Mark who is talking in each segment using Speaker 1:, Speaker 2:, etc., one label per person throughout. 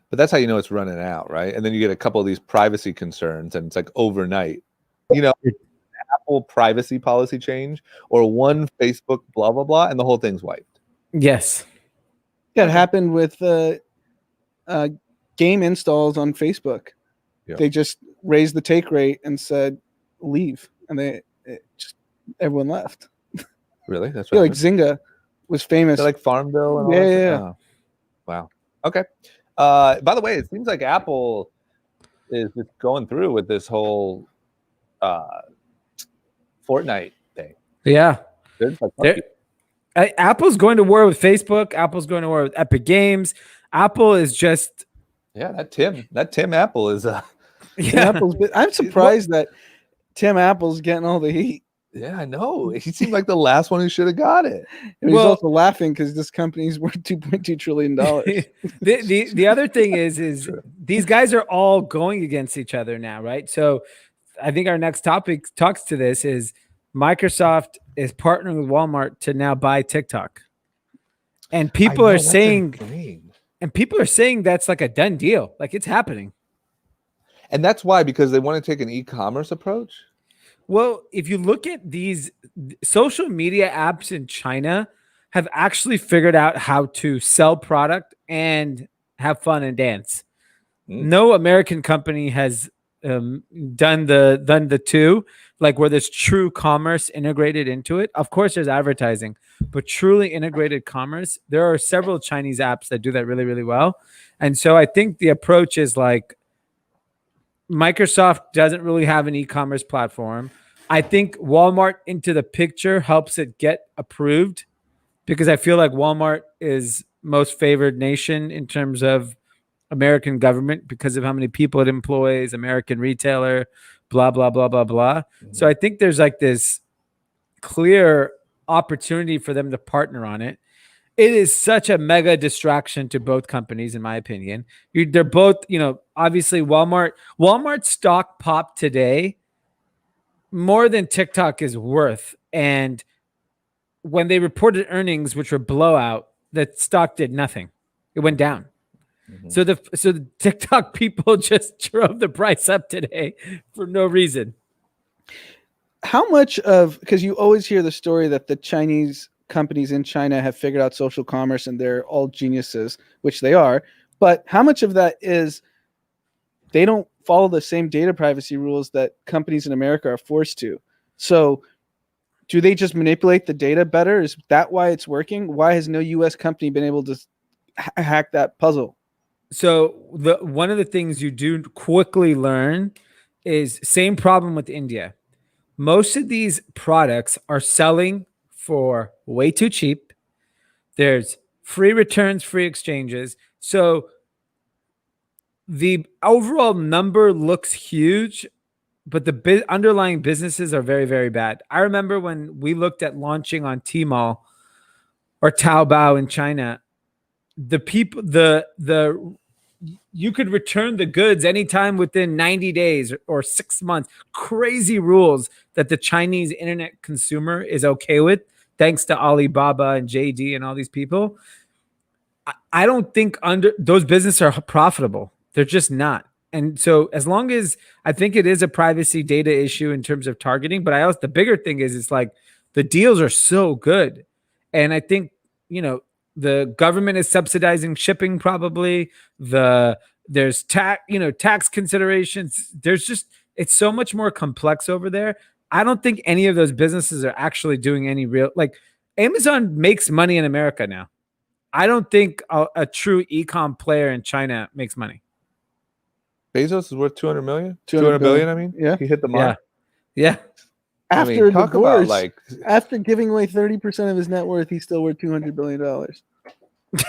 Speaker 1: But that's how you know it's running out, right? And then you get a couple of these privacy concerns, and it's like overnight. You know, Apple privacy policy change or one Facebook blah blah blah, and the whole thing's wiped.
Speaker 2: Yes.
Speaker 3: Yeah, it happened with game installs on Facebook.
Speaker 1: Yeah.
Speaker 3: They just raised the take rate and said leave, and everyone left.
Speaker 1: Really? That's
Speaker 3: Yeah,
Speaker 1: right.
Speaker 3: like Zynga was famous.
Speaker 1: They're like Farmville and all
Speaker 3: Yeah,
Speaker 1: that
Speaker 3: yeah,
Speaker 1: stuff? Oh, wow. Okay. By the way, it seems like Apple is just going through with this whole Fortnite thing.
Speaker 2: Yeah.
Speaker 1: They're just like, fuck
Speaker 2: They're-
Speaker 1: you.
Speaker 2: Apple's going to war with Facebook. Apple's going to war with Epic Games. Apple is just
Speaker 1: Yeah, that Tim Apple is
Speaker 2: yeah.
Speaker 3: I'm surprised that Tim Apple's getting all the heat.
Speaker 1: yeah, I know. He seemed like the last one who should have got it.
Speaker 3: And he's
Speaker 2: Well-
Speaker 3: also laughing because this company's worth $2.2 trillion.
Speaker 2: the other thing is these guys are all going against each other now, right? So I think our next topic talks to this is Microsoft is partnering with Walmart to now buy TikTok. And people
Speaker 1: I know,
Speaker 2: are
Speaker 1: that's
Speaker 2: saying
Speaker 1: insane.
Speaker 2: that's like a done deal. Like it's happening.
Speaker 1: And that's why, because they want to take an e-commerce approach.
Speaker 2: Well, if you look at these social media apps in China have actually figured out how to sell product and have fun and dance. No American company has done the two, like where there's true commerce integrated into it. Of course, there's advertising, but truly integrated commerce. There are several Chinese apps that do that really, really well. And so I think the approach is like Microsoft doesn't really have an e-commerce platform. I think Walmart into the picture helps it get approved because I feel like Walmart is most favored nation in terms of American government because of how many people it employs, American retailer, blah, blah, blah, blah, blah. So I think there's like this clear opportunity for them to partner on it. It is such a mega distraction to both companies, in my opinion. They're both, obviously Walmart stock popped today more than TikTok is worth. And when they reported earnings, which were blowout, the stock did nothing. It went down. So the TikTok people just drove the price up today for no reason.
Speaker 3: How much because you always hear the story that the Chinese companies in China have figured out social commerce and they're all geniuses, which they are. But how much of that is they don't follow the same data privacy rules that companies in America are forced to? So do they just manipulate the data better? Is that why it's working? Why has no U.S. company been able to hack that puzzle?
Speaker 2: So one of the things you do quickly learn is same problem with India. Most of these products are selling for way too cheap. There's free returns, free exchanges. So the overall number looks huge, but the underlying businesses are very, very bad. I remember when we looked at launching on Tmall or Taobao in China, you could return the goods anytime within 90 days or 6 months. Crazy rules that the Chinese internet consumer is okay with, thanks to Alibaba and JD and all these people. I don't think those businesses are profitable. They're just not. And so as long as I think it is a privacy data issue in terms of targeting, but the bigger thing is it's like the deals are so good. And I think, the government is subsidizing shipping probably. There's tax considerations. It's so much more complex over there. I don't think any of those businesses are actually doing any real, like Amazon makes money in America now. I don't think a true e-com player in China makes money.
Speaker 1: Bezos is worth 200 million?
Speaker 3: 200
Speaker 1: billion, I mean?
Speaker 3: Yeah.
Speaker 1: He hit the mark.
Speaker 2: Yeah.
Speaker 3: After a
Speaker 1: talk
Speaker 3: divorce,
Speaker 1: about like,
Speaker 3: after giving away 30% of his net worth, he's still worth $200 billion.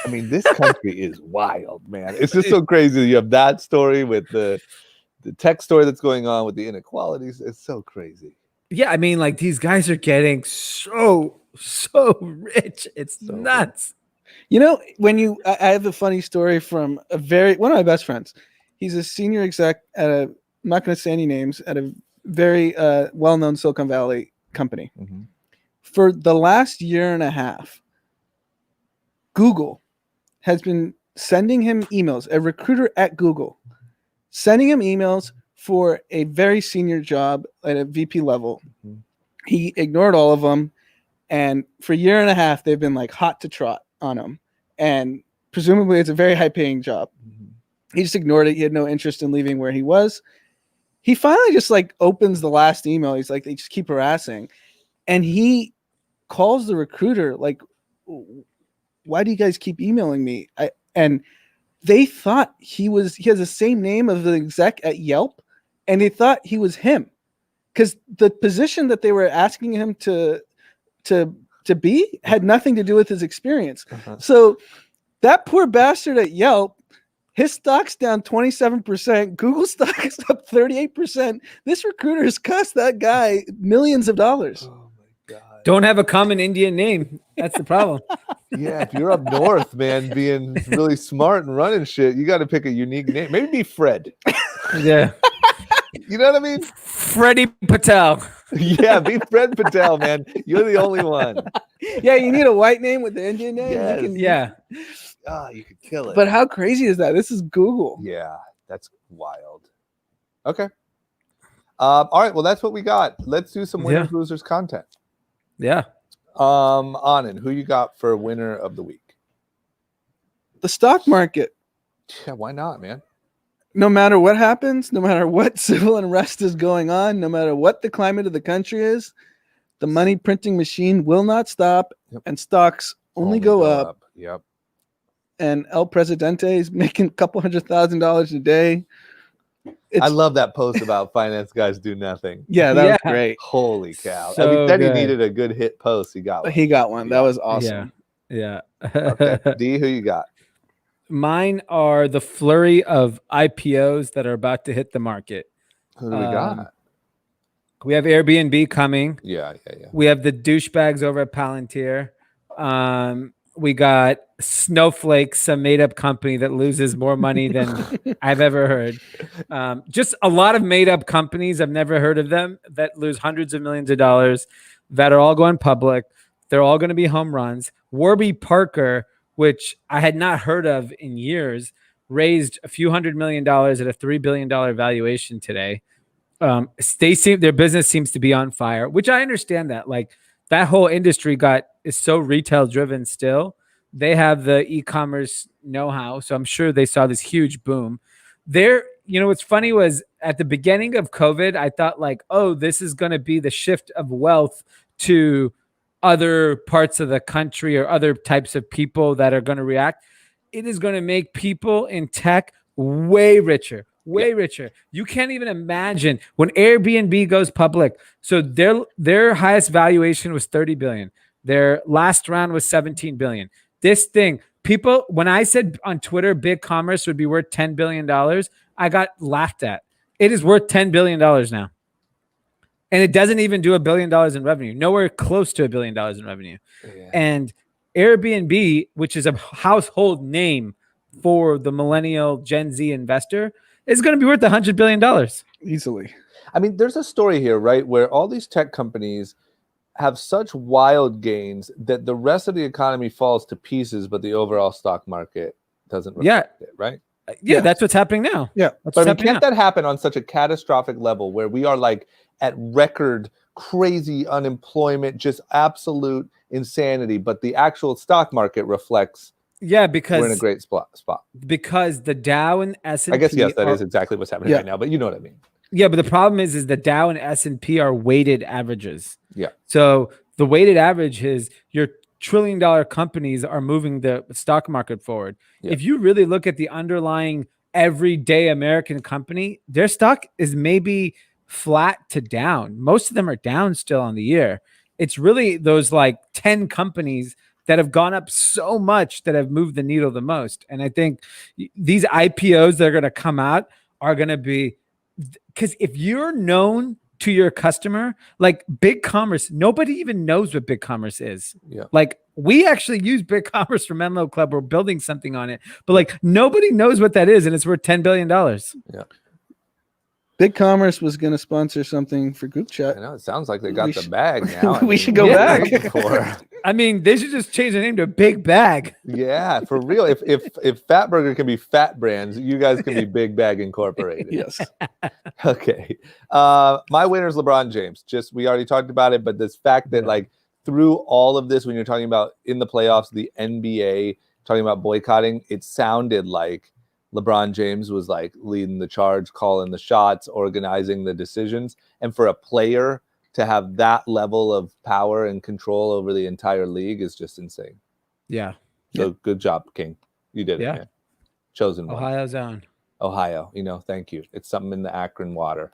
Speaker 1: I mean, this country is wild, man. It's just so crazy. You have that story with the tech story that's going on with the inequalities. It's so crazy.
Speaker 2: Yeah, I mean, like these guys are getting so rich. It's
Speaker 1: So
Speaker 2: nuts.
Speaker 3: When I have a funny story from one of my best friends. He's a senior exec at I'm not going to say any names, at a very well-known Silicon Valley company.
Speaker 1: Mhm.
Speaker 3: For the last year and a half, Google has been sending him emails, a recruiter at Google, sending him emails for a very senior job at a VP level.
Speaker 1: Mhm.
Speaker 3: He ignored all of them. And for a year and a half, they've been like hot to trot on him. And presumably it's a very high paying job.
Speaker 1: Mhm.
Speaker 3: He just ignored it. He had no interest in leaving where he was. He finally just like opens the last email. He's like, they just keep harassing. And he calls the recruiter like, why do you guys keep emailing me? And they thought he has the same name of the exec at Yelp, and they thought he was him because the position that they were asking him to be had nothing to do with his experience.
Speaker 1: Uh-huh.
Speaker 3: So that poor bastard at Yelp, his stock's down 27%. Google stock is up 38%. This recruiter has cost that guy millions of dollars.
Speaker 1: Oh my God.
Speaker 2: Don't have a common Indian name. That's the problem.
Speaker 1: Yeah, if you're up north, man, being really smart and running shit, you got to pick a unique name. Maybe be Fred.
Speaker 2: Yeah.
Speaker 1: You know what I mean?
Speaker 2: Freddie Patel.
Speaker 1: Yeah, be Fred Patel, man. You're the only one.
Speaker 3: Yeah, you need a white name with the Indian name.
Speaker 1: Yes.
Speaker 2: Yeah.
Speaker 1: Ah, you could kill it.
Speaker 3: But how crazy is that? This is Google.
Speaker 1: Yeah, that's wild. Okay. All right. Well, that's what we got. Let's do some winners
Speaker 2: Yeah.
Speaker 1: losers content.
Speaker 2: Yeah.
Speaker 1: Anand, who you got for winner of the week?
Speaker 3: The stock market.
Speaker 1: Yeah, why not, man?
Speaker 3: No matter what happens, no matter what civil unrest is going on, no matter what the climate of the country is, the money printing machine will not stop,
Speaker 1: Yep.
Speaker 3: and stocks only go up.
Speaker 1: Yep.
Speaker 3: And El Presidente is making a couple $100,000 a day.
Speaker 1: I love that post about finance guys do nothing.
Speaker 3: Yeah, that was
Speaker 2: Yeah.
Speaker 3: great.
Speaker 1: Holy cow.
Speaker 2: So
Speaker 1: he said
Speaker 2: good.
Speaker 1: he needed a good hit post. He got one.
Speaker 3: He got one. That was awesome.
Speaker 2: Yeah.
Speaker 1: Okay. D, who you got?
Speaker 2: Mine are the flurry of IPOs that are about to hit the market.
Speaker 1: Who do we got?
Speaker 2: We have Airbnb coming.
Speaker 1: Yeah.
Speaker 2: We have the douchebags over at Palantir. We got Snowflake, some made-up company that loses more money than I've ever heard. Just a lot of made-up companies. I've never heard of them that lose hundreds of millions of dollars that are all going public. They're all going to be home runs. Warby Parker, which I had not heard of in years, raised a few $100 million at a $3 billion valuation today. Their business seems to be on fire, which I understand that. Like that whole industry is so retail driven still. They have the e-commerce know-how, so I'm sure they saw this huge boom. What's funny was at the beginning of COVID, I thought like, oh, this is going to be the shift of wealth to other parts of the country or other types of people that are going to react. It is going to make people in tech way richer. Richer. You can't even imagine when Airbnb goes public. So their highest valuation was 30 billion. Their last round was 17 billion. This thing, people, when I said on Twitter, big commerce would be worth $10 billion, I got laughed at. It is worth $10 billion now. And it doesn't even do $1 billion in revenue, nowhere close to $1 billion in revenue.
Speaker 1: Yeah.
Speaker 2: And Airbnb, which is a household name for the millennial Gen Z investor, is going to be worth $100 billion.
Speaker 3: Easily.
Speaker 1: I mean, there's a story here, right, where all these tech companies have such wild gains that the rest of the economy falls to pieces, but the overall stock market doesn't reflect it, right?
Speaker 2: Yeah, that's what's happening now.
Speaker 3: Yeah.
Speaker 2: That's
Speaker 1: But I
Speaker 2: what's
Speaker 1: mean,
Speaker 2: happening
Speaker 1: can't that happen on such a catastrophic level where we are like at record crazy unemployment, just absolute insanity, but the actual stock market reflects
Speaker 2: Yeah,
Speaker 1: we're in a great spot.
Speaker 2: because the Dow and S&P
Speaker 1: I guess, yes, that is exactly what's happening
Speaker 3: Yeah.
Speaker 1: right now, but you know what I mean.
Speaker 2: Yeah, but the problem is the Dow and S&P are weighted averages.
Speaker 1: Yeah.
Speaker 2: So the weighted average is your $1 trillion companies are moving the stock market forward.
Speaker 1: Yeah.
Speaker 2: If you really look at the underlying everyday American company, their stock is maybe flat to down. Most of them are down still on the year. It's really those like 10 companies that have gone up so much that have moved the needle the most. And I think these IPOs that are going to come out are going to be, because if you're known to your customer, like BigCommerce, nobody even knows what BigCommerce is.
Speaker 1: Yeah.
Speaker 2: Like we actually use BigCommerce for Menlo Club. We're building something on it, but like nobody knows what that is, and it's worth $10 billion.
Speaker 1: Yeah.
Speaker 3: BigCommerce was going to sponsor something for group chat.
Speaker 1: I know it sounds like they got
Speaker 3: We
Speaker 1: the
Speaker 3: should-
Speaker 1: bag now.
Speaker 3: we should go
Speaker 2: back. I mean, they should just change the name to Big Bag.
Speaker 1: Yeah, for real. If Fatburger can be Fat Brands, you guys can be Big Bag Incorporated.
Speaker 3: Yes.
Speaker 1: Okay. My winner is LeBron James. Just we already talked about it, but this fact that like through all of this, when you're talking about in the playoffs, the NBA talking about boycotting, it sounded like LeBron James was like leading the charge, calling the shots, organizing the decisions, and for a player to have that level of power and control over the entire league is just insane.
Speaker 2: Yeah.
Speaker 1: So good job, King. You did it,
Speaker 2: Yeah.
Speaker 1: man. Chosen one.
Speaker 2: Ohio's own.
Speaker 1: Ohio. Thank you. It's something in the Akron water.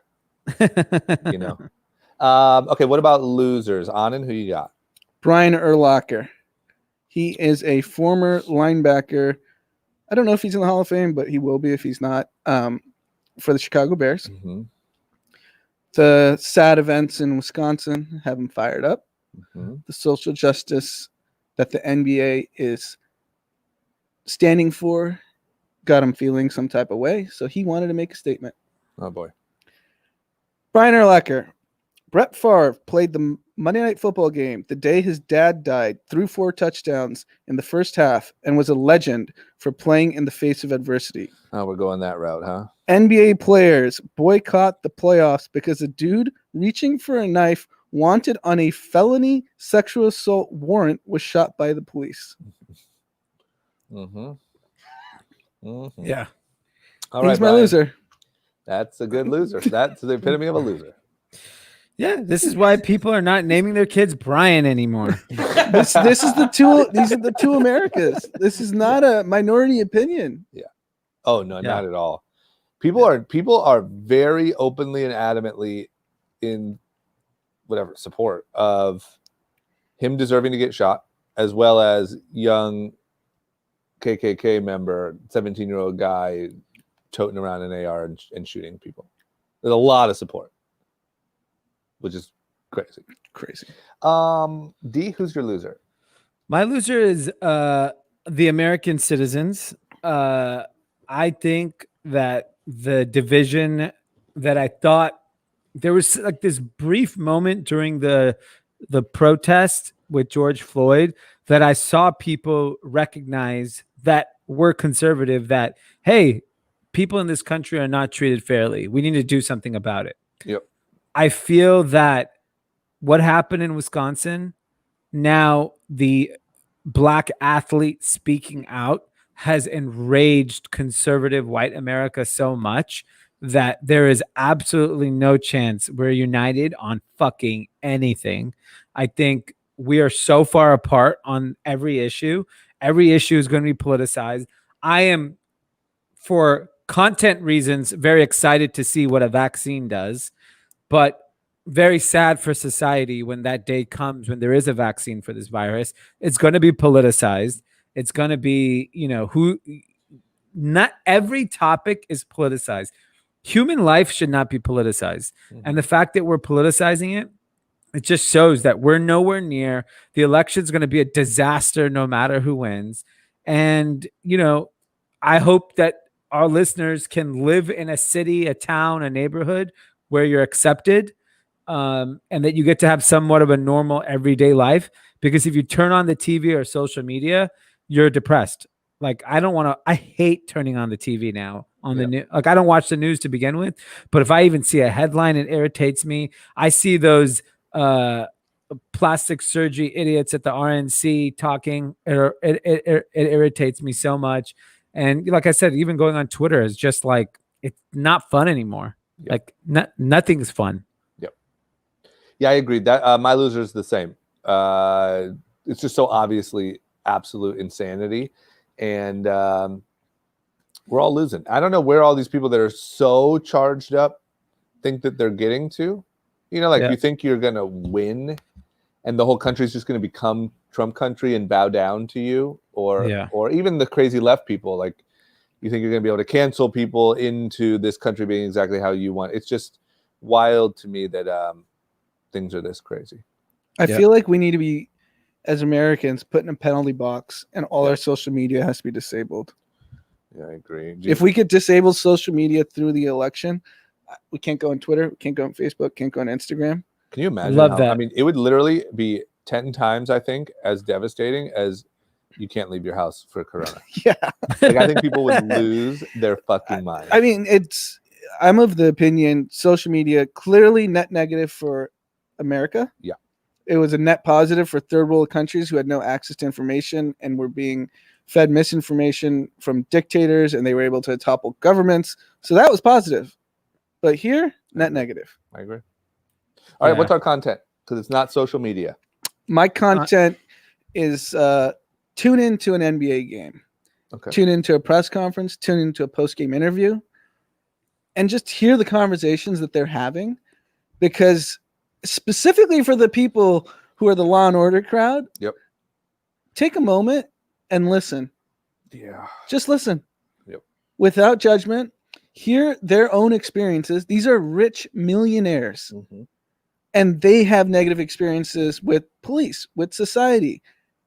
Speaker 1: Okay, what about losers? Anand, who you got?
Speaker 3: Brian Urlacher. He is a former linebacker. I don't know if he's in the Hall of Fame, but he will be if he's not, for the Chicago Bears.
Speaker 1: Mm-hmm.
Speaker 3: The sad events in Wisconsin have him fired up.
Speaker 1: Mm-hmm.
Speaker 3: The social justice that the NBA is standing for got him feeling some type of way, so he wanted to make a statement.
Speaker 1: Oh, boy.
Speaker 3: Brian Urlacher. Brett Favre played the Monday Night Football game the day his dad died, threw 4 touchdowns in the first half, and was a legend for playing in the face of adversity.
Speaker 1: Oh, we're going that route, huh?
Speaker 3: NBA players boycott the playoffs because a dude reaching for a knife wanted on a felony sexual assault warrant was shot by the police.
Speaker 1: Mm-hmm. Mm-hmm.
Speaker 2: Yeah.
Speaker 1: All
Speaker 3: He's
Speaker 1: right,
Speaker 3: my
Speaker 1: Brian.
Speaker 3: Loser.
Speaker 1: That's a good loser. That's the epitome of a loser.
Speaker 2: Yeah. This is why people are not naming their kids Brian anymore.
Speaker 3: This is the two. These are the two Americas. This is not a minority opinion.
Speaker 1: Oh no, not at all. People are very openly and adamantly in support of him deserving to get shot, as well as young KKK member, 17-year-old guy toting around an AR and shooting people. There's a lot of support, which is crazy.
Speaker 3: Crazy.
Speaker 1: D, who's your loser?
Speaker 2: My loser is the American citizens. I think that the division that I thought there was like this brief moment during the protest with George Floyd that I saw people recognize that were conservative that, hey, people in this country are not treated fairly. We need to do something about it.
Speaker 1: Yep.
Speaker 2: I feel that what happened in Wisconsin, now the Black athlete speaking out has enraged conservative white America so much that there is absolutely no chance we're united on fucking anything. I think we are so far apart on every issue. Every issue is going to be politicized. I am, for content reasons, very excited to see what a vaccine does, but very sad for society when that day comes when there is a vaccine for this virus. It's going to be politicized. It's going to be, not every topic is politicized. Human life should not be politicized. Mm-hmm. And the fact that we're politicizing it, it just shows that we're nowhere near. The election is going to be a disaster no matter who wins. And, I hope that our listeners can live in a city, a town, a neighborhood where you're accepted, and that you get to have somewhat of a normal everyday life. Because if you turn on the TV or social media, you're depressed. Like, I hate turning on the TV now on the news. Like, I don't watch the news to begin with, but if I even see a headline, it irritates me. I see those plastic surgery idiots at the RNC talking. It irritates me so much. And like I said, even going on Twitter is just like, it's not fun anymore. Yep. Like nothing's fun.
Speaker 1: Yep. Yeah, I agree. That my loser is the same. It's just so obviously absolute insanity. And we're all losing. I don't know where all these people that are so charged up think that they're getting to. You think you're going to win and the whole country's just going to become Trump country and bow down to you, or even the crazy left people. Like, you think you're going to be able to cancel people into this country being exactly how you want. It's just wild to me that things are this crazy.
Speaker 3: I feel like we need to be, as Americans, put in a penalty box, and all our social media has to be disabled.
Speaker 1: Yeah, I agree.
Speaker 3: If we could disable social media through the election, we can't go on Twitter, we can't go on Facebook, can't go on Instagram.
Speaker 1: Can you imagine?
Speaker 2: Love that.
Speaker 1: I mean, it would literally be 10 times, I think, as devastating as you can't leave your house for Corona.
Speaker 3: Yeah.
Speaker 1: Like, I think people would lose their fucking mind.
Speaker 3: I mean, I'm of the opinion social media clearly net negative for America.
Speaker 1: Yeah.
Speaker 3: It was a net positive for third world countries who had no access to information and were being fed misinformation from dictators, and they were able to topple governments. So that was positive. But here, net negative.
Speaker 1: I agree. All right,
Speaker 2: Yeah.
Speaker 1: what's our content? Because it's not social media.
Speaker 3: My content is tune into an NBA game,
Speaker 1: Okay.
Speaker 3: tune into a press conference, tune into a post-game interview, and just hear the conversations that they're having. Because specifically for the people who are the Law and Order crowd,
Speaker 1: Yep.
Speaker 3: take a moment and listen.
Speaker 1: Yeah.
Speaker 3: Just listen.
Speaker 1: Yep.
Speaker 3: Without judgment, hear their own experiences. These are rich millionaires,
Speaker 1: Mm-hmm.
Speaker 3: and they have negative experiences with police, with society,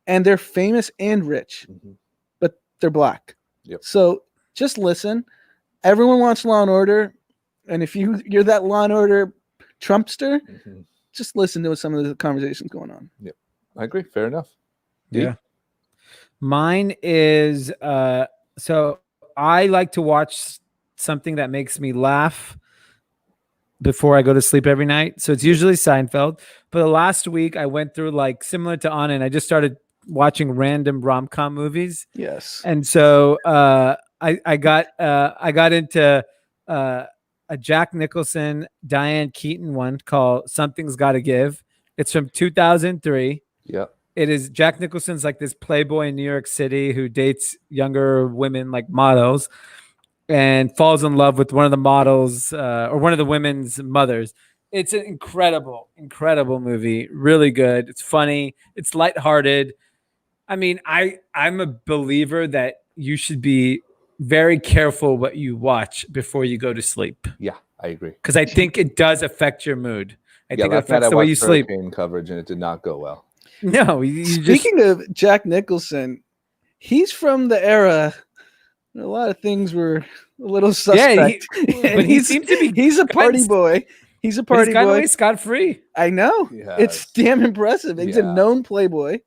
Speaker 3: and they're famous and rich,
Speaker 1: Mm-hmm.
Speaker 3: but they're black.
Speaker 1: Yep.
Speaker 3: So just listen. Everyone wants Law and Order, and if you're that Law and Order Trumpster,
Speaker 1: Mm-hmm.
Speaker 3: just listen to some of the conversations going on.
Speaker 1: I agree. Fair enough. D?
Speaker 2: Yeah. Mine is so I like to watch something that makes me laugh before I go to sleep every night. So it's usually Seinfeld. But the last week I went through, like, similar to Anna, and I just started watching random rom-com movies.
Speaker 3: Yes.
Speaker 2: And so I got into a Jack Nicholson, Diane Keaton one called Something's Gotta Give. It's from 2003.
Speaker 1: Yeah.
Speaker 2: It is Jack Nicholson's like this playboy in New York City who dates younger women, like models, and falls in love with one of the models or one of the women's mothers. It's an incredible, incredible movie. Really good. It's funny. It's lighthearted. I mean, I'm a believer that you should be very careful what you watch before you go to sleep,
Speaker 1: Yeah, I agree.
Speaker 2: because I think it does affect your mood. I think it
Speaker 1: last night
Speaker 2: affects
Speaker 1: I
Speaker 2: the way you
Speaker 1: watched
Speaker 2: sleep.
Speaker 1: hurricane coverage, and it did not go well.
Speaker 2: No, you just
Speaker 3: Speaking of Jack Nicholson, he's from the era where a lot of things were a little suspect.
Speaker 2: but he seems to be
Speaker 3: he's a party
Speaker 2: kind-
Speaker 3: boy. He's a
Speaker 2: but he's
Speaker 3: party
Speaker 2: gotten
Speaker 3: boy.
Speaker 2: away scot-free.
Speaker 3: I know. It's
Speaker 1: Yes.
Speaker 3: damn impressive. He's a
Speaker 1: Yeah.
Speaker 3: known playboy,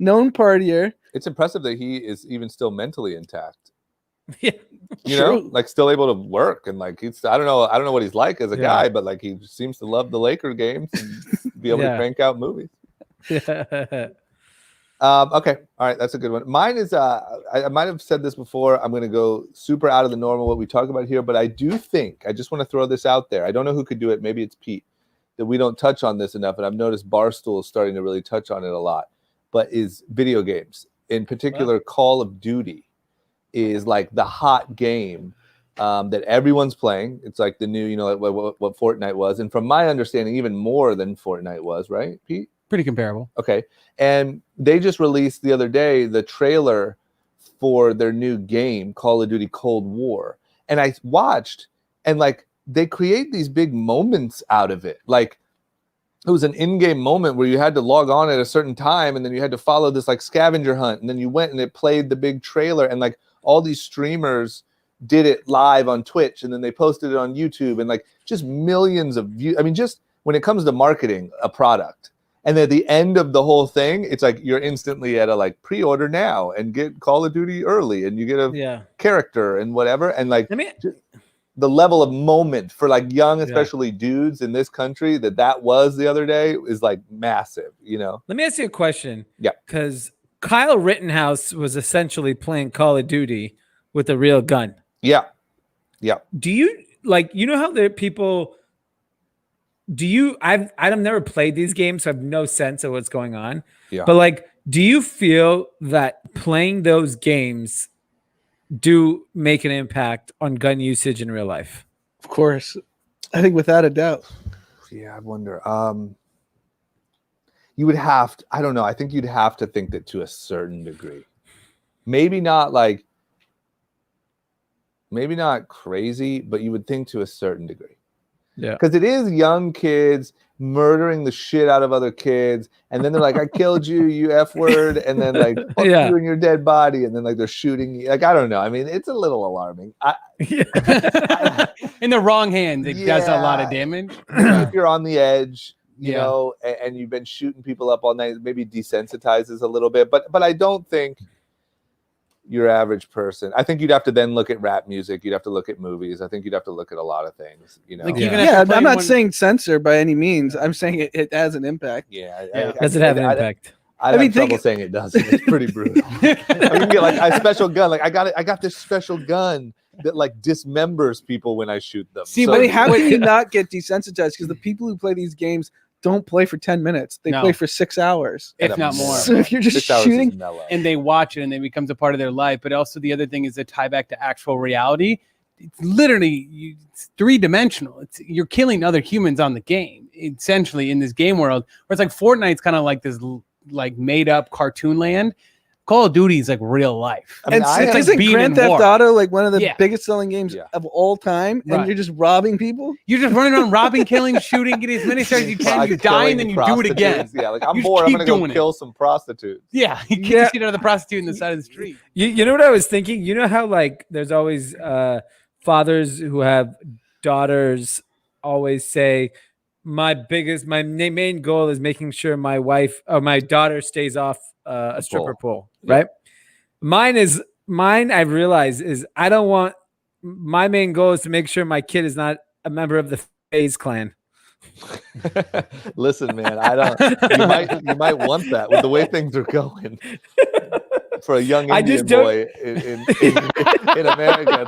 Speaker 3: known partier.
Speaker 1: It's impressive that he is even still mentally intact.
Speaker 2: Yeah.
Speaker 1: You know,
Speaker 3: True.
Speaker 1: like still able to work, and like he's I don't know what he's like as a
Speaker 2: Yeah.
Speaker 1: guy, but like he seems to love the Laker games and be able to
Speaker 2: Yeah.
Speaker 1: crank out movies.
Speaker 2: Yeah.
Speaker 1: Okay, all right, that's a good one. Mine is I might have said this before. I'm going to go super out of the normal what we talk about here, but I do think I just want to throw this out there. I don't know who could do it. Maybe it's Pete. That we don't touch on this enough, and I've noticed Barstool is starting to really touch on it a lot. But is video games, in particular, Call of Duty, is like the hot game that everyone's playing. It's like the new, like what Fortnite was, and from my understanding, even more than Fortnite was, right, Pete?
Speaker 4: Pretty comparable.
Speaker 1: Okay. And they just released the other day the trailer for their new game, Call of Duty Cold War. And I watched, and like they create these big moments out of it. Like it was an in-game moment where you had to log on at a certain time, and then you had to follow this like scavenger hunt, and then you went and it played the big trailer, and like all these streamers did it live on Twitch, and then they posted it on YouTube, and like just millions of views. I mean, just when it comes to marketing a product. And at the end of the whole thing, it's like you're instantly at a like pre-order now and get Call of Duty early, and you get a
Speaker 2: Yeah.
Speaker 1: character and whatever. And like
Speaker 2: Let me
Speaker 1: the level of moment for like young, especially dudes in this country that was the other day is like massive,
Speaker 2: let me ask you a question.
Speaker 1: Yeah.
Speaker 2: Because Kyle Rittenhouse was essentially playing Call of Duty with a real gun.
Speaker 1: Yeah.
Speaker 2: Do you how there people I've never played these games, so I have no sense of what's going on.
Speaker 1: Yeah.
Speaker 2: But like, do you feel that playing those games do make an impact on gun usage in real life?
Speaker 3: Of course. I think without a doubt.
Speaker 1: Yeah, I wonder. You would have to, I don't know. I think you'd have to think that to a certain degree. Maybe not crazy, but you would think to a certain degree.
Speaker 2: Yeah.
Speaker 1: Because it is young kids murdering the shit out of other kids, and then they're like, I killed you, you F word, and then like, fuck
Speaker 2: Yeah.
Speaker 1: you and your dead body, and then like they're shooting you. Like, I don't know. I mean, it's a little alarming.
Speaker 4: In the wrong hands, it does a lot of
Speaker 1: Yeah.
Speaker 4: damage.
Speaker 1: If you're on the edge, you
Speaker 4: Yeah.
Speaker 1: know, and you've been shooting people up all night, maybe desensitizes a little bit. But I don't think your average person. I think you'd have to then look at rap music. You'd have to look at movies. I think you'd have to look at a lot of things. You know,
Speaker 4: Like,
Speaker 2: Yeah.
Speaker 4: even
Speaker 3: Yeah,
Speaker 4: after
Speaker 3: I'm
Speaker 4: playing
Speaker 3: not
Speaker 4: one-
Speaker 3: saying censor by any means. I'm saying it has an impact.
Speaker 1: yeah.
Speaker 4: Yeah.
Speaker 2: Does it have an impact?
Speaker 1: I
Speaker 3: mean,
Speaker 1: have trouble
Speaker 3: think-
Speaker 1: saying it doesn't. It's pretty brutal. I mean, get like a special gun. Like I got this special gun that like dismembers people when I shoot them.
Speaker 4: See,
Speaker 1: So-
Speaker 3: I mean, how can you not get desensitized? Because the people who play these games don't play for 10 minutes. They
Speaker 4: No.
Speaker 3: play for 6 hours.
Speaker 4: if not more.
Speaker 3: So if you're just
Speaker 1: 6 hours is
Speaker 3: shooting,
Speaker 1: mellow.
Speaker 4: And they watch it and it becomes a part of their life. But also the other thing is the tie back to actual reality. It's literally it's three-dimensional. You're killing other humans on the game, essentially in this game world. Where it's like Fortnite's kind of like this like made up cartoon land. Call of Duty is like real life.
Speaker 1: I mean,
Speaker 3: and
Speaker 1: I have-
Speaker 3: isn't
Speaker 4: being
Speaker 3: Grand
Speaker 4: in
Speaker 3: Theft
Speaker 4: war.
Speaker 3: Auto like one of the
Speaker 4: Yeah.
Speaker 3: biggest selling games
Speaker 1: Yeah.
Speaker 3: of all time? And
Speaker 4: Right.
Speaker 3: you're just robbing people?
Speaker 4: You're just running around robbing, killing, shooting, getting as many stars as you can. You die and then you do it again.
Speaker 1: Prostitutes. Yeah, like I'm
Speaker 4: You just
Speaker 1: bored. I'm
Speaker 4: keep
Speaker 1: gonna go
Speaker 4: doing it.
Speaker 1: kill some prostitutes.
Speaker 4: Yeah, you get
Speaker 2: Yeah.
Speaker 4: to see another prostitute in the side of the street.
Speaker 2: You know what I was thinking? You know how like there's always fathers who have daughters always say, my main goal is making sure my wife or my daughter stays off a stripper pole,
Speaker 1: Yeah.
Speaker 2: right? Mine I've realized is I don't want my main goal is to make sure my kid is not a member of the FaZe clan.
Speaker 1: Listen, man, I don't. You might want that with the way things are going. For a young
Speaker 2: I
Speaker 1: Indian
Speaker 2: just don't-
Speaker 1: boy in America,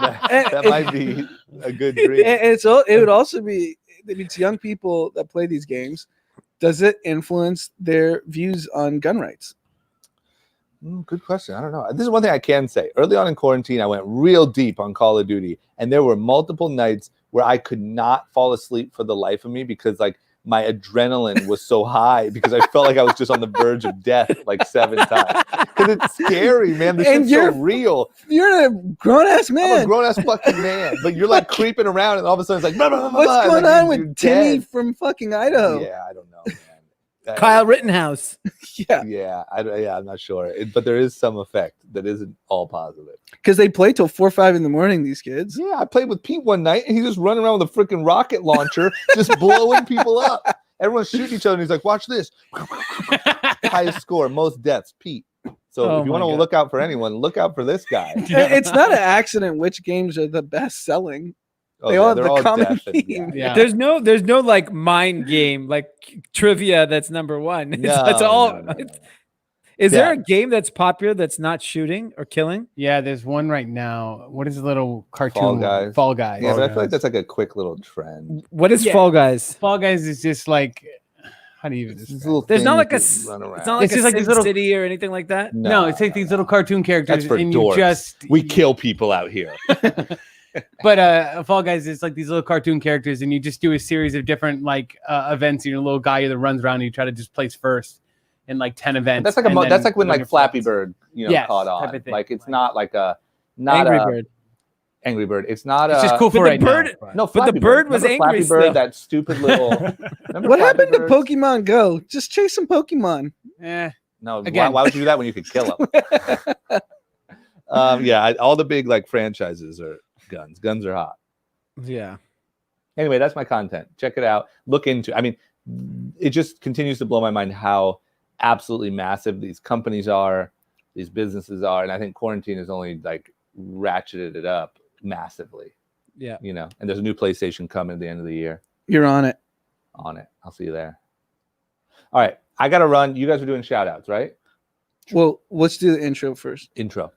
Speaker 1: that might be a good dream.
Speaker 3: And it would also be, it's young people that play these games. Does it influence their views on gun rights?
Speaker 1: Good question. I don't know. This is one thing I can say. Early on in quarantine, I went real deep on Call of Duty, and there were multiple nights where I could not fall asleep for the life of me because like my adrenaline was so high because I felt like I was just on the verge of death like 7 times. Because it's scary, man. This
Speaker 3: And
Speaker 1: shit's so
Speaker 3: you're-
Speaker 1: real.
Speaker 3: You're a grown ass
Speaker 1: I'm a
Speaker 3: man.
Speaker 1: grown ass fucking man, but you're like creeping around, and all of a sudden it's like, blah, blah, blah,
Speaker 3: What's
Speaker 1: blah,
Speaker 3: going
Speaker 1: like,
Speaker 3: on
Speaker 1: you're
Speaker 3: with Timmy
Speaker 1: dead.
Speaker 3: from fucking Idaho?
Speaker 1: Yeah, I don't know, man.
Speaker 2: Kyle Rittenhouse.
Speaker 3: Yeah,
Speaker 1: Yeah, I'm not sure, but there is some effect that isn't all positive.
Speaker 3: because they play till 4 or 5 in the morning. These kids.
Speaker 1: Yeah, I played with Pete one night, and he's just running around with a freaking rocket launcher, just blowing people up. Everyone's shooting each other, and he's like, "Watch this!" Highest score, most deaths, Pete. So
Speaker 2: Oh
Speaker 1: if you
Speaker 2: my
Speaker 1: want to
Speaker 2: God.
Speaker 1: look out for anyone, look out for this guy.
Speaker 3: It's not an accident which games are the best selling.
Speaker 1: Oh,
Speaker 3: They all have
Speaker 1: they're
Speaker 3: the common
Speaker 1: deaf and-
Speaker 3: theme.
Speaker 4: Yeah.
Speaker 2: There's no like mind game like trivia that's number one. That's all.
Speaker 1: no.
Speaker 2: Is
Speaker 1: Yeah.
Speaker 2: there a game that's popular that's not shooting or killing?
Speaker 4: Yeah, there's one right now. What is the little cartoon?
Speaker 1: Fall Guys.
Speaker 4: Fall Guys.
Speaker 1: Yeah, but I feel like that's like a quick little trend.
Speaker 2: What is
Speaker 4: Yeah.
Speaker 2: Fall Guys?
Speaker 4: Fall Guys is just like, how do you even
Speaker 1: It's this
Speaker 4: describe
Speaker 1: little
Speaker 4: it?
Speaker 2: There's
Speaker 1: thing
Speaker 2: not
Speaker 1: you
Speaker 2: like
Speaker 1: can
Speaker 2: it's
Speaker 1: run
Speaker 2: not
Speaker 1: around.
Speaker 2: like
Speaker 4: It's
Speaker 2: a
Speaker 4: just like this
Speaker 2: Sim
Speaker 4: little-
Speaker 2: City or anything like that.
Speaker 4: No, it's like these little cartoon characters,
Speaker 1: That's for
Speaker 4: and
Speaker 1: dorks.
Speaker 4: you just
Speaker 1: We kill people out here.
Speaker 4: But Fall Guys is like these little cartoon characters, and you just do a series of different like events. You're a little guy that runs around, and you try to just place first in like 10 events.
Speaker 1: That's like
Speaker 4: and then
Speaker 1: that's like when
Speaker 4: win
Speaker 1: like
Speaker 4: your
Speaker 1: Flappy
Speaker 4: points.
Speaker 1: Bird,
Speaker 4: Yes,
Speaker 1: caught
Speaker 4: type
Speaker 1: on.
Speaker 4: of thing.
Speaker 1: Like it's not like not
Speaker 2: Angry
Speaker 1: a
Speaker 2: Bird.
Speaker 1: Angry Bird. It's not
Speaker 4: It's
Speaker 1: a
Speaker 4: just cool
Speaker 2: But
Speaker 4: for
Speaker 2: the
Speaker 4: right
Speaker 2: bird-
Speaker 4: now.
Speaker 1: No,
Speaker 2: But the
Speaker 1: Flappy
Speaker 2: bird was
Speaker 1: Remember
Speaker 2: angry
Speaker 1: Flappy Bird,
Speaker 2: still.
Speaker 1: that stupid little. Remember
Speaker 3: What
Speaker 1: Flappy
Speaker 3: happened to
Speaker 1: Birds?
Speaker 3: Pokemon Go? Just chase some Pokemon.
Speaker 4: Eh,
Speaker 1: No,
Speaker 4: Again.
Speaker 1: why would you do that when you could kill them? All the big like franchises are guns. Guns are hot.
Speaker 2: Yeah.
Speaker 1: Anyway, that's my content. Check it out. Look into. I mean, it just continues to blow my mind how absolutely massive these companies are, these businesses are, and I think quarantine has only like ratcheted it up massively.
Speaker 2: Yeah.
Speaker 1: And there's a new PlayStation coming at the end of the year.
Speaker 3: You're on it.
Speaker 1: On it. I'll see you there. All right, I gotta run. You guys are doing shout outs, right?
Speaker 3: Well, let's do the intro first.
Speaker 1: Intro.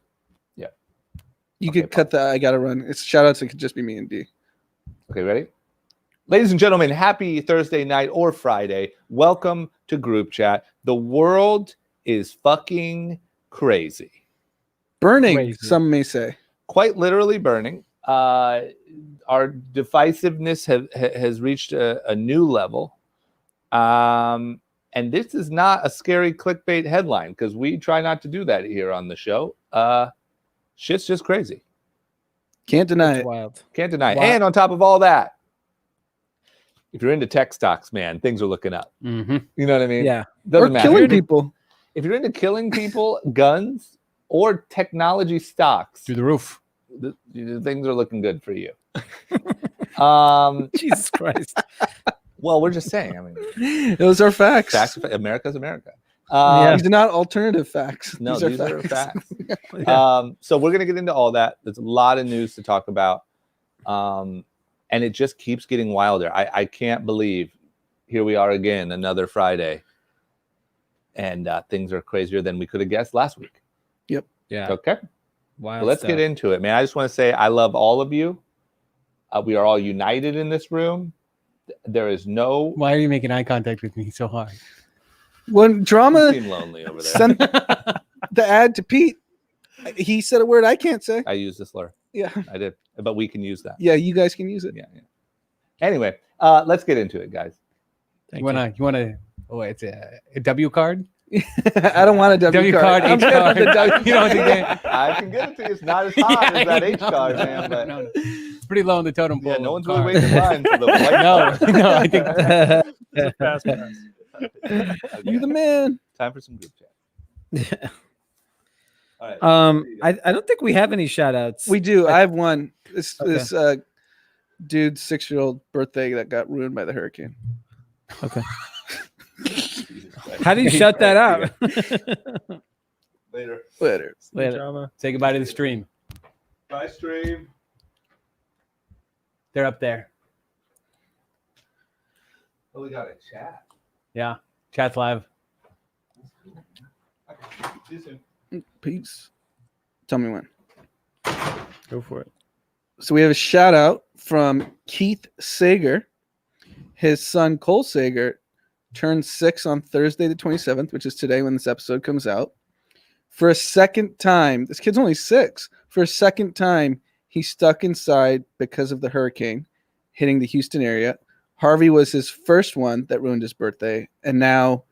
Speaker 3: You
Speaker 1: Okay,
Speaker 3: could cut the I gotta run. It's shout outs. It could just be me and D.
Speaker 1: Okay, ready? Ladies and gentlemen, happy Thursday night or Friday. Welcome to Group Chat. The world is fucking crazy.
Speaker 3: Burning,
Speaker 2: Crazy.
Speaker 3: some may say.
Speaker 1: Quite literally burning. Our divisiveness has reached a new level. And this is not a scary clickbait headline because we try not to do that here on the show. Shit's just crazy.
Speaker 3: Can't deny
Speaker 2: It's
Speaker 3: it.
Speaker 2: wild.
Speaker 1: Can't deny it.
Speaker 2: Wow.
Speaker 1: And on top of all that, if you're into tech stocks, man, things are looking up.
Speaker 4: mhm.
Speaker 1: You know what I mean?
Speaker 2: Yeah.
Speaker 1: Doesn't
Speaker 3: Or
Speaker 1: matter.
Speaker 3: killing people.
Speaker 1: If you're into killing people, guns, or technology stocks,
Speaker 4: Through the roof.
Speaker 1: the things are looking good for you.
Speaker 2: Jesus Christ.
Speaker 1: Well, we're just saying. I mean,
Speaker 3: Those are facts.
Speaker 1: facts. America's America.
Speaker 2: Yeah.
Speaker 3: These are not alternative facts.
Speaker 1: No, these are facts.
Speaker 2: Yeah.
Speaker 1: So we're gonna get into all that. There's a lot of news to talk about, and it just keeps getting wilder. I can't believe here we are again, another Friday, and things are crazier than we could have guessed last week.
Speaker 2: Yeah.
Speaker 1: Okay,
Speaker 2: Wild
Speaker 1: well, let's
Speaker 2: stuff.
Speaker 1: get into it, man. I just want to say I love all of you. We are all united in this room. There is no.
Speaker 4: Why are you making eye contact with me so hard?
Speaker 3: When
Speaker 1: You
Speaker 3: Drama
Speaker 1: seem lonely over there.
Speaker 3: sent the ad to Pete, he said a word I can't say.
Speaker 1: I used the slur.
Speaker 3: Yeah,
Speaker 1: I did, but we can use that.
Speaker 3: yeah, you guys can use it.
Speaker 1: Yeah. Anyway, let's get into it, guys.
Speaker 2: Thank
Speaker 4: You wanna? Oh, it's a W card.
Speaker 3: I don't want a W card. I'm
Speaker 4: H
Speaker 3: good
Speaker 4: card.
Speaker 3: with the W
Speaker 4: You don't think
Speaker 3: card.
Speaker 4: that?
Speaker 1: I can get it to you. It's not as hot as that H card,
Speaker 4: no,
Speaker 1: man. But
Speaker 4: no. It's pretty low on the totem pole.
Speaker 1: yeah, no
Speaker 4: of
Speaker 1: one's
Speaker 4: the
Speaker 1: really
Speaker 4: card.
Speaker 1: waiting in line for the white
Speaker 4: No,
Speaker 1: card.
Speaker 4: no, I think
Speaker 2: you.
Speaker 5: It's a fast pass.
Speaker 1: Okay,
Speaker 3: You the man.
Speaker 1: time for some group chat. All right.
Speaker 2: I don't think we have any shout outs.
Speaker 3: We do. I have one. This
Speaker 2: Okay.
Speaker 3: this dude's 6-year-old birthday that got ruined by the hurricane.
Speaker 1: Jesus Christ.
Speaker 2: How do you shut that out?
Speaker 1: Later.
Speaker 3: Later.
Speaker 2: Later.
Speaker 5: Drama.
Speaker 4: say goodbye to the stream.
Speaker 1: Bye, stream.
Speaker 4: They're up there.
Speaker 1: Oh, we got a chat.
Speaker 4: Yeah, chat's live.
Speaker 1: Okay. See you soon.
Speaker 3: Peace. Tell me when.
Speaker 5: Go for it.
Speaker 3: So we have a shout out from Keith Sager. His son Cole Sager turned 6 on Thursday the 27th, which is today when this episode comes out. For a second time, this kid's only 6. For a second time, he's stuck inside because of the hurricane hitting the Houston area. Harvey was his first one that ruined his birthday, and now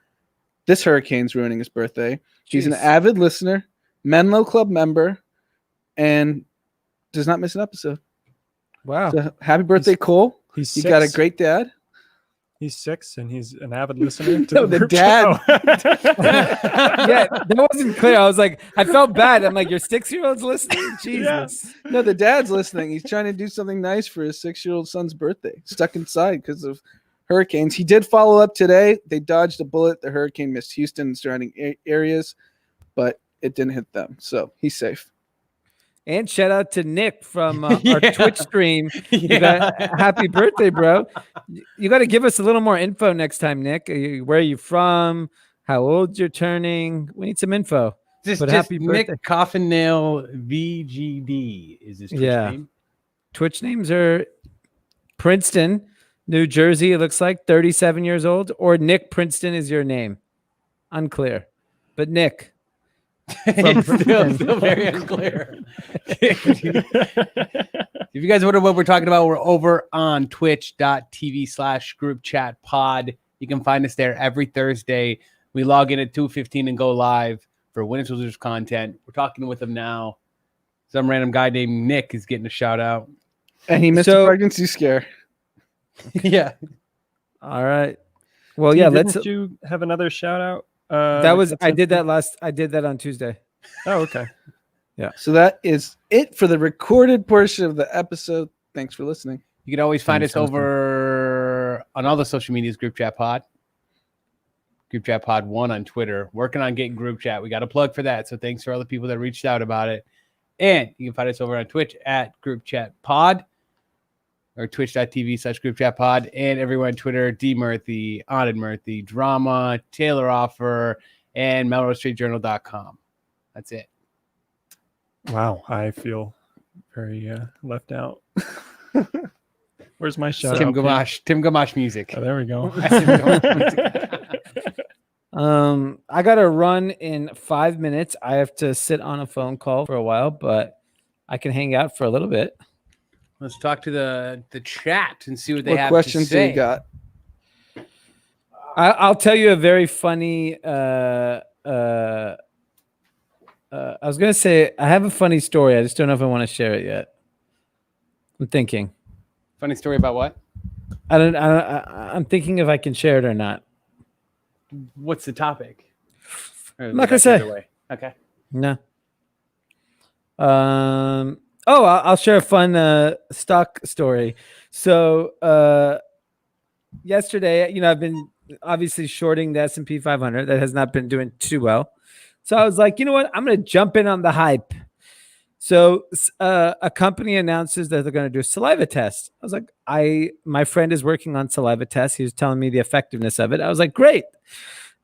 Speaker 3: this hurricane's ruining his birthday. He's an
Speaker 2: Jeez.
Speaker 3: avid listener, Menlo Club member, and does not miss an episode.
Speaker 2: Wow.
Speaker 3: So happy birthday, Cole.
Speaker 5: He's
Speaker 3: You
Speaker 5: six.
Speaker 3: got a great dad.
Speaker 5: He's 6 and he's an avid listener to
Speaker 3: No, the
Speaker 5: group
Speaker 3: dad.
Speaker 5: chat.
Speaker 2: Yeah, that wasn't clear. I was like, I felt bad. I'm like, your 6-year-old's listening? Jesus.
Speaker 3: No, the dad's listening. He's trying to do something nice for his 6-year-old son's birthday. Stuck inside because of hurricanes. He did follow up today. They dodged a bullet. The hurricane missed Houston and surrounding areas, but it didn't hit them. So he's safe.
Speaker 2: And shout out to Nick from our
Speaker 4: Yeah.
Speaker 2: Twitch stream. You got, happy birthday, bro. You got to give us a little more info next time, Nick. Where are you from? How old you're turning? We need some info.
Speaker 4: Just,
Speaker 2: But
Speaker 4: just
Speaker 2: happy
Speaker 4: Nick
Speaker 2: birthday.
Speaker 4: Coffin Nail VGD is his Twitch
Speaker 2: Yeah.
Speaker 4: name.
Speaker 2: Twitch names are Princeton, New Jersey. It looks like 37 years old, or Nick Princeton is your name. Unclear, but Nick.
Speaker 4: It's still very unclear. If you guys wonder what we're talking about, we're over on twitch.tv/group chat pod. You can find us there every Thursday. We log in at 2:15 and go live for Winners Losers content. We're talking with them now. Some random guy named Nick is getting a shout out.
Speaker 3: And he missed
Speaker 2: So-
Speaker 3: a pregnancy scare.
Speaker 4: Yeah.
Speaker 2: All right. Well,
Speaker 5: Steve,
Speaker 2: yeah. Let's.
Speaker 5: Didn't you have another shout out?
Speaker 2: That was.
Speaker 5: that's
Speaker 2: I
Speaker 5: it?
Speaker 2: did that last. I did that on Tuesday.
Speaker 5: Oh, okay.
Speaker 3: So that is it for the recorded portion of the episode. Thanks for listening.
Speaker 4: You can always find
Speaker 2: Thanks,
Speaker 4: us over on all the social medias, Group Chat Pod. Group Chat Pod 1 on Twitter. Working on getting group chat. We got a plug for that. So thanks for all the people that reached out about it. And you can find us over on Twitch at Group Chat Pod or twitch.tv/Group Chat Pod. And everyone on Twitter, D Murthy, Anand Murthy, Drama, Taylor Offer, and MelroseStreetJournal.com. That's it.
Speaker 5: Wow, I feel very left out. Where's my shout
Speaker 4: Tim
Speaker 5: out?
Speaker 4: Gamache. Tim Gamache music.
Speaker 5: Oh, there we go.
Speaker 2: I got to run in 5 minutes. I have to sit on a phone call for a while, but I can hang out for a little bit.
Speaker 4: Let's talk to the chat and see what they
Speaker 3: What
Speaker 4: have
Speaker 3: questions
Speaker 4: to
Speaker 3: do
Speaker 4: say.
Speaker 3: you got?
Speaker 2: I'll tell you a very funny. I was gonna say I have a funny story. I just don't know if I want to share it yet. I'm thinking.
Speaker 4: Funny story about what?
Speaker 2: I'm thinking if I can share it or not.
Speaker 4: What's the topic?
Speaker 2: I'm not gonna say.
Speaker 4: Okay.
Speaker 2: No. I'll share a fun stock story. So yesterday, I've been obviously shorting the S&P 500. That has not been doing too well. So I was like, you know what? I'm going to jump in on the hype. So a company announces that they're going to do a saliva test. I was like, my friend is working on saliva tests. He was telling me the effectiveness of it. I was like, great.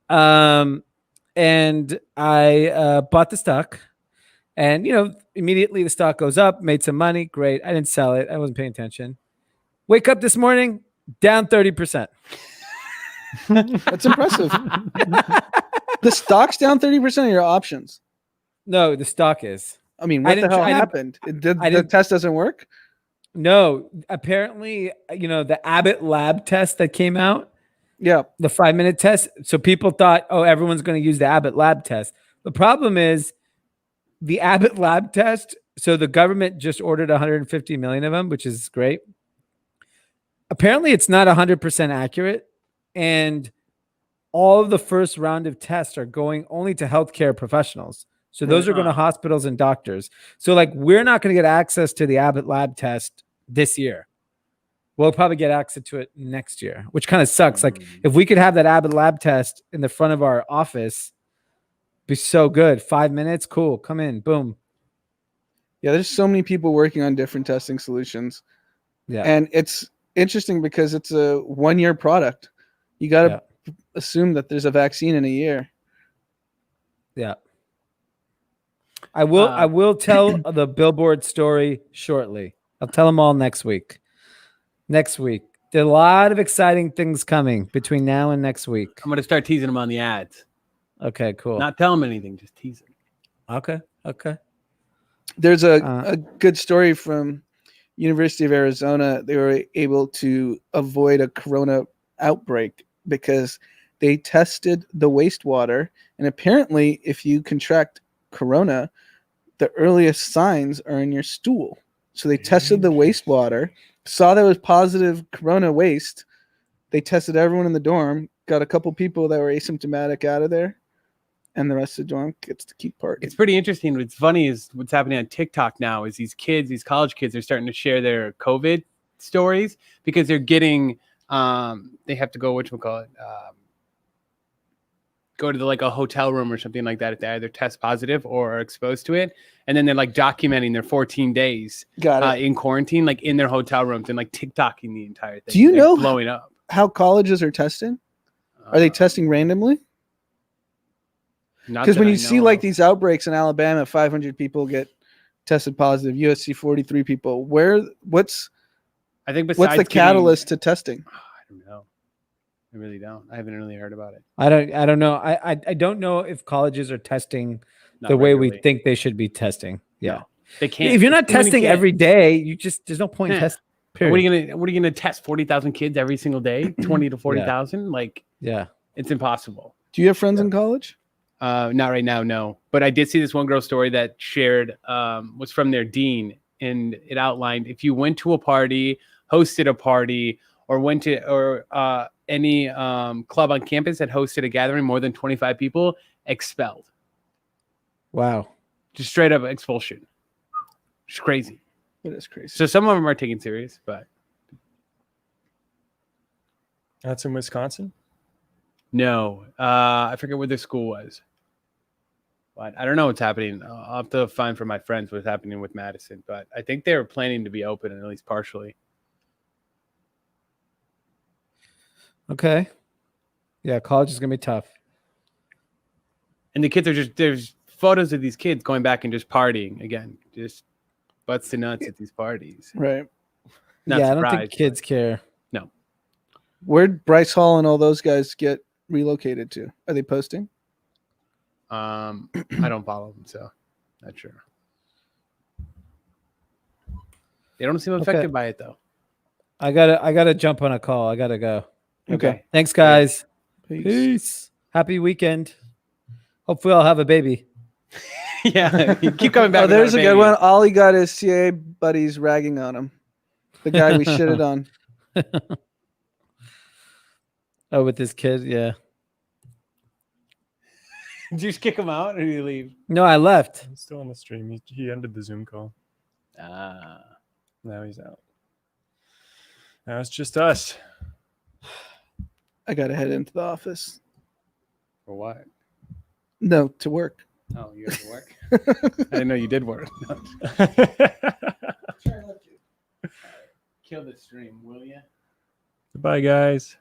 Speaker 2: And I bought the stock, and immediately the stock goes up, made some money. Great. I didn't sell it. I wasn't paying attention. Wake up this morning, down 30%.
Speaker 3: That's impressive. The stock's down 30% of your options.
Speaker 2: No, the stock is.
Speaker 3: I mean,
Speaker 2: I
Speaker 3: what the
Speaker 2: didn't
Speaker 3: hell
Speaker 2: try- I didn't-
Speaker 3: happened? The
Speaker 2: didn't-
Speaker 3: test doesn't work?
Speaker 2: No, apparently, the Abbott lab test that came out,
Speaker 3: Yeah.
Speaker 2: the 5-minute test. So people thought, oh, everyone's going to use the Abbott lab test. The problem is the Abbott lab test. So the government just ordered 150 million of them, which is great. Apparently it's not 100% accurate. And all of the first round of tests are going only to healthcare professionals. So those are going to hospitals and doctors. So we're not going to get access to the Abbott lab test this year. We'll probably get access to it next year, which kind of sucks. If we could have that Abbott lab test in the front of our office, be so good. 5 minutes, cool. Come in, boom.
Speaker 3: Yeah, there's so many people working on different testing solutions.
Speaker 2: Yeah.
Speaker 3: And it's interesting because it's a 1-year product. You got to assume that there's a vaccine in a year.
Speaker 2: Yeah. I will tell the Billboard story shortly. I'll tell them all next week. There are a lot of exciting things coming between now and next week.
Speaker 4: I'm going to start teasing them on the ads.
Speaker 2: Okay, cool.
Speaker 4: Not tell them anything, just tease them.
Speaker 2: Okay.
Speaker 3: There's a good story from University of Arizona. They were able to avoid a corona outbreak because they tested the wastewater. And apparently, if you contract corona, the earliest signs are in your stool. So they tested the wastewater, saw there was positive corona waste. They tested everyone in the dorm, got a couple people that were asymptomatic out of there, and the rest of the dorm gets to keep partying.
Speaker 4: It's pretty interesting. What's funny is what's happening on TikTok now is these college kids are starting to share their COVID stories because they're getting, they have to go, go to a hotel room or something like that if they either test positive or are exposed to it. And then they're documenting their 14 days in quarantine, in their hotel rooms and TikToking the entire thing.
Speaker 3: Do you know
Speaker 4: blowing up?
Speaker 3: How colleges are testing? Are they testing randomly? Because when you see these outbreaks in Alabama, 500 people get tested positive, USC 43 people. What's the catalyst to testing?
Speaker 4: I don't know. I really don't. I haven't really heard about it.
Speaker 2: I don't know. I don't know if colleges are testing the way we think they should be testing. Yeah.
Speaker 4: No, they can't.
Speaker 2: If you're not testing every day, there's no point in testing.
Speaker 4: What are you gonna test 40,000 kids every single day? 20 to 40,000?
Speaker 2: Yeah.
Speaker 4: It's impossible.
Speaker 3: Do you have friends in college?
Speaker 4: Not right now, no. But I did see this one girl's story that shared was from their dean, and it outlined if you went to a party, hosted a party, or went to any club on campus that hosted a gathering more than 25 people, expelled.
Speaker 2: Wow.
Speaker 4: Just straight up expulsion. It's crazy.
Speaker 3: It is crazy.
Speaker 4: So some of them are taken serious, but
Speaker 5: That's in Wisconsin?
Speaker 4: no. I forget where the school was. But I don't know what's happening. I'll have to find from my friends what's happening with Madison. But I think they were planning to be open, at least partially.
Speaker 2: Okay. Yeah, college is gonna be tough.
Speaker 4: And the kids are there's photos of these kids going back and just partying again, just butts to nuts at these parties.
Speaker 3: Right.
Speaker 4: Not
Speaker 2: I don't think
Speaker 4: surprised,
Speaker 2: kids care.
Speaker 4: No.
Speaker 3: Where'd Bryce Hall and all those guys get relocated to? Are they posting?
Speaker 4: I don't follow them, so not sure. They don't seem affected by it though.
Speaker 2: I gotta jump on a call. I gotta go.
Speaker 3: Okay.
Speaker 2: Thanks, guys.
Speaker 3: Peace.
Speaker 2: Peace. Happy weekend. Hopefully I'll have a baby.
Speaker 4: Yeah, you keep coming back.
Speaker 3: Oh, there's a good one. All he got is CA buddies ragging on him. The guy we shitted on.
Speaker 2: Oh, with this kid, yeah.
Speaker 4: Did you just kick him out or did you leave?
Speaker 2: No, I left.
Speaker 5: He's still on the stream. He ended the Zoom call.
Speaker 4: Ah.
Speaker 5: Now he's out. Now it's just us.
Speaker 3: I gotta head into the office.
Speaker 4: For what?
Speaker 3: No, to work.
Speaker 4: Oh, you have to work. I didn't know you did work. Kill the stream, will you?
Speaker 5: Bye, guys.